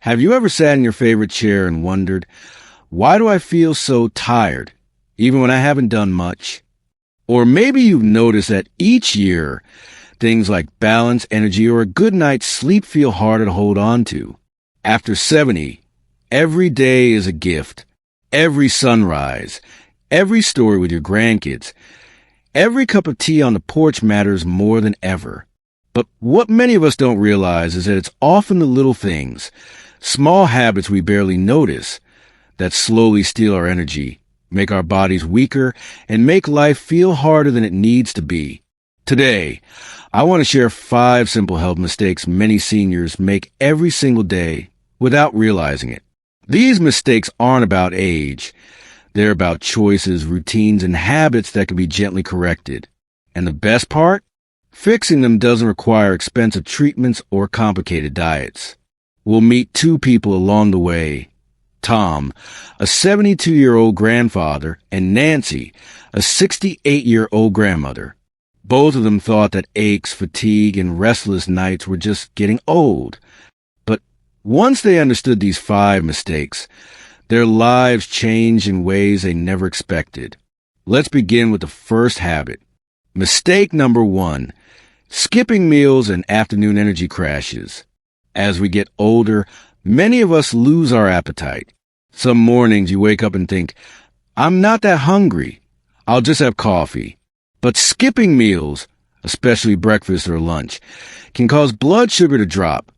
Have you ever sat in your favorite chair and wondered, why do I feel so tired, even when I haven't done much? Or maybe you've noticed that each year, things like balance, energy, or a good night's sleep feel harder to hold on to. After 70, every day is a gift. Every sunrise, every story with your grandkids, every cup of tea on the porch matters more than ever. But what many of us don't realize is that it's often the little things, small habits we barely notice, that slowly steal our energy, make our bodies weaker, and make life feel harder than it needs to be. Today, I want to share 5 simple health mistakes many seniors make every single day without realizing it. These mistakes aren't about age. They're about choices, routines, and habits that can be gently corrected. And the best part? Fixing them doesn't require expensive treatments or complicated diets. We'll meet 2 people along the way. Tom, a 72-year-old grandfather, and Nancy, a 68-year-old grandmother. Both of them thought that aches, fatigue, and restless nights were just getting old. But once they understood these 5 mistakes, their lives changed in ways they never expected. Let's begin with the first habit. Mistake number 1, skipping meals and afternoon energy crashes. As we get older, many of us lose our appetite. Some mornings you wake up and think, I'm not that hungry. I'll just have coffee. But skipping meals, especially breakfast or lunch, can cause blood sugar to drop,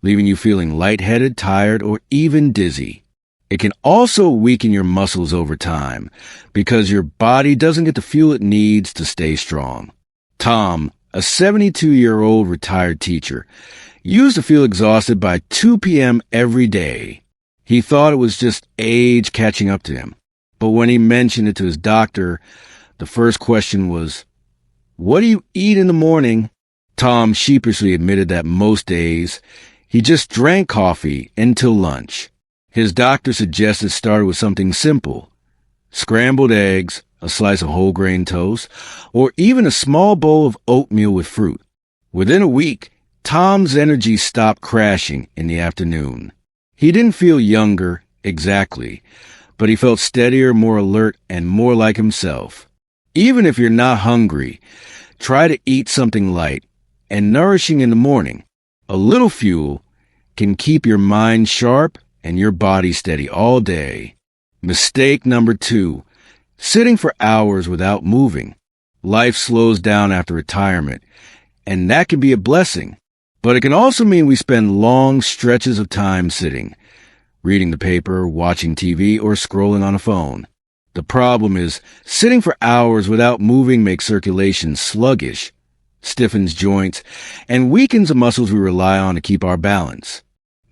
leaving you feeling lightheaded, tired, or even dizzy. It can also weaken your muscles over time because your body doesn't get the fuel it needs to stay strong. Tom, a 72-year-old retired teacher, used to feel exhausted by 2 p.m. every day. He thought it was just age catching up to him. But when he mentioned it to his doctor, the first question was, "What do you eat in the morning?" Tom sheepishly admitted that most days, he just drank coffee until lunch. His doctor suggested starting with something simple, scrambled eggs, a slice of whole grain toast, or even a small bowl of oatmeal with fruit. Within a week, Tom's energy stopped crashing in the afternoon. He didn't feel younger, exactly, but he felt steadier, more alert, and more like himself. Even if you're not hungry, try to eat something light and nourishing in the morning. A little fuel can keep your mind sharp and your body steady all day. Mistake number 2, sitting for hours without moving. Life slows down after retirement, and that can be a blessing. But it can also mean we spend long stretches of time sitting, reading the paper, watching TV, or scrolling on a phone. The problem is, sitting for hours without moving makes circulation sluggish, stiffens joints, and weakens the muscles we rely on to keep our balance.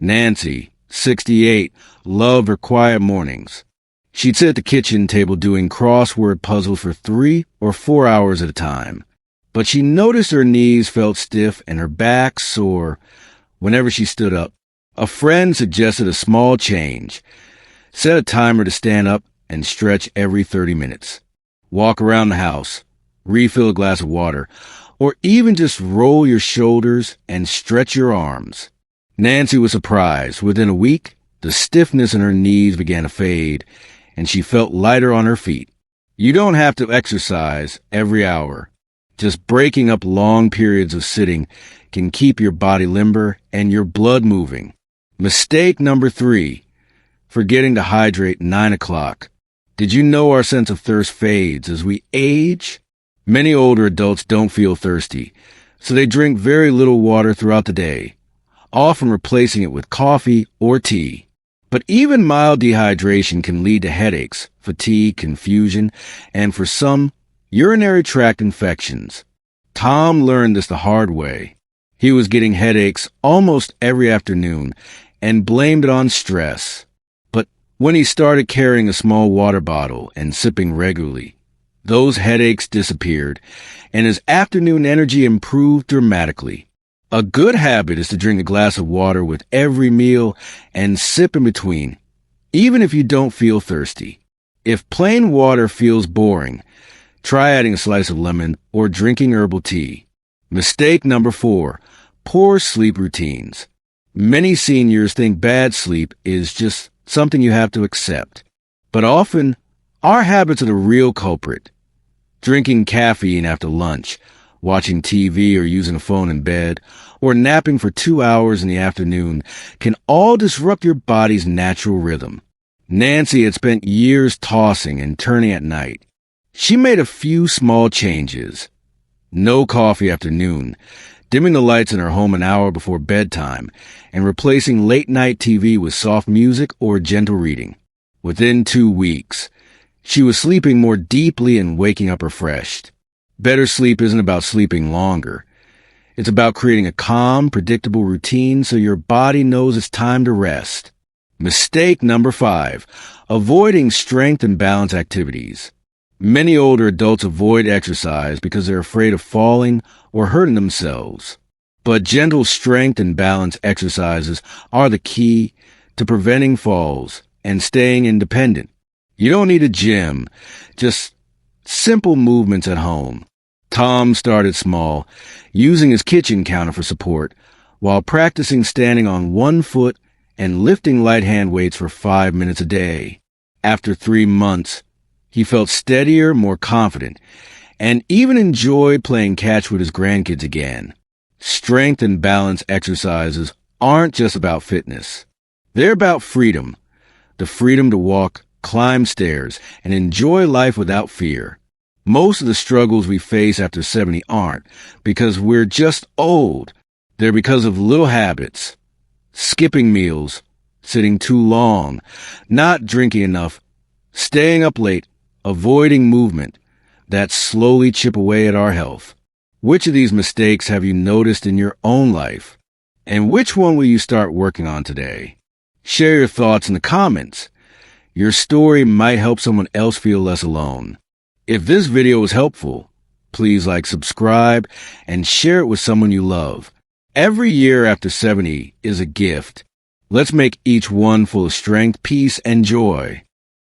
Nancy, 68, loved her quiet mornings. She'd sit at the kitchen table doing crossword puzzles for 3 or 4 hours at a time. But she noticed her knees felt stiff and her back sore whenever she stood up. A friend suggested a small change. Set a timer to stand up and stretch every 30 minutes. Walk around the house, refill a glass of water, or even just roll your shoulders and stretch your arms. Nancy was surprised. Within a week, the stiffness in her knees began to fade, and she felt lighter on her feet. You don't have to exercise every hour. Just breaking up long periods of sitting can keep your body limber and your blood moving. Mistake number 3, forgetting to hydrate 9 o'clock. Did you know our sense of thirst fades as we age? Many older adults don't feel thirsty, so they drink very little water throughout the day, often replacing it with coffee or tea. But even mild dehydration can lead to headaches, fatigue, confusion, and for some, urinary tract infections. Tom learned this the hard way. He was getting headaches almost every afternoon and blamed it on stress. But when he started carrying a small water bottle and sipping regularly, those headaches disappeared and his afternoon energy improved dramatically. A good habit is to drink a glass of water with every meal and sip in between, even if you don't feel thirsty. If plain water feels boring, try adding a slice of lemon or drinking herbal tea. Mistake number 4, poor sleep routines. Many seniors think bad sleep is just something you have to accept. But often, our habits are the real culprit. Drinking caffeine after lunch, watching TV or using a phone in bed, or napping for 2 hours in the afternoon can all disrupt your body's natural rhythm. Nancy had spent years tossing and turning at night. She made a few small changes. No coffee after noon, dimming the lights in her home an hour before bedtime, and replacing late-night TV with soft music or gentle reading. Within 2 weeks, she was sleeping more deeply and waking up refreshed. Better sleep isn't about sleeping longer. It's about creating a calm, predictable routine so your body knows it's time to rest. Mistake number 5, avoiding strength and balance activities. Many older adults avoid exercise because they're afraid of falling or hurting themselves. But gentle strength and balance exercises are the key to preventing falls and staying independent. You don't need a gym, just simple movements at home. Tom started small, using his kitchen counter for support, while practicing standing on one foot and lifting light hand weights for 5 minutes a day. After 3 months, he felt steadier, more confident, and even enjoyed playing catch with his grandkids again. Strength and balance exercises aren't just about fitness. They're about freedom. The freedom to walk, climb stairs, and enjoy life without fear. Most of the struggles we face after 70 aren't because we're just old. They're because of little habits. Skipping meals, sitting too long, not drinking enough, staying up late, avoiding movement that slowly chip away at our health. Which of these mistakes have you noticed in your own life? And which one will you start working on today? Share your thoughts in the comments. Your story might help someone else feel less alone. If this video was helpful, please like, subscribe, and share it with someone you love. Every year after 70 is a gift. Let's make each one full of strength, peace, and joy.